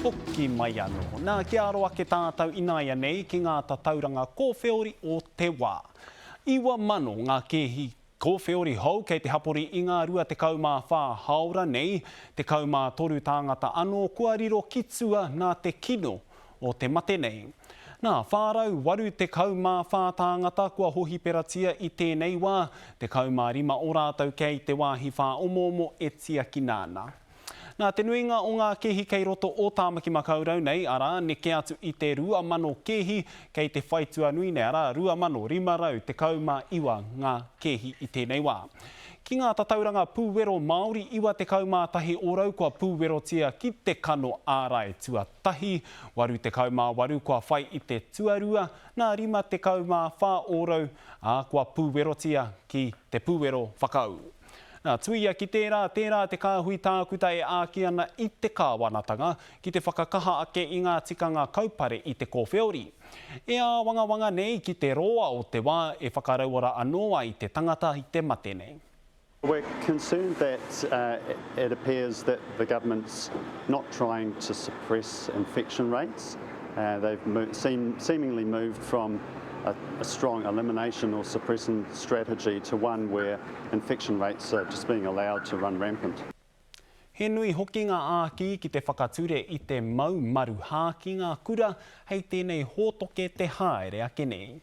Hoki mai anō. Nā ki aroa ke tātou inaia nei ki ngā tatauranga kōwhiori o te wā. Iwa mano ngā kehi kōwhiori hou kei te hapori i ngā rua te kaumā whā haora nei, te kaumā toru tāngata anō kua riro kitsua nā te kino o te mate nei. Nā whārau waru te kaumā whā tāngata kua hohi peratia i tēnei wā, te kaumā rima o rātou kei te wāhi whā omomo e tia ki nāna. Nā te nuinga o ngā kehi kei roto o Tāmaki Makaurau nei, ara, neke atu i te 2,000 kehi kei te whaitua nui nei, ara, 2,500 te kaumā iwa ngā kehi i tēnei wā. Ki ngā tatauranga pūwero Māori iwa te kaumā tahi orau kua pūwerotia ki te kano ārai tuatahi, waru te kaumā waru kua whai i te tuarua, nā rima te kaumā whā orau kua pūwerotia ki te pūwero whakau. Nā tuia ki tērā te kāhui tākuta e āki ana i te kāwanatanga ki te whakakaha ake i ngā tikanga kaupare i te kōwhiori. E a wangawanga nei ki te roa o te wā e whakarauara anoa i te tangata i te mate nei. We're concerned that it appears that the government's not trying to suppress infection rates. They've seemingly moved from a strong elimination or suppression strategy to one where infection rates are just being allowed to run rampant. He nui hoki ngā āki ki te whakature i te mau maru hā ki ngā kura hei tēnei hōtoke te haere ake nei.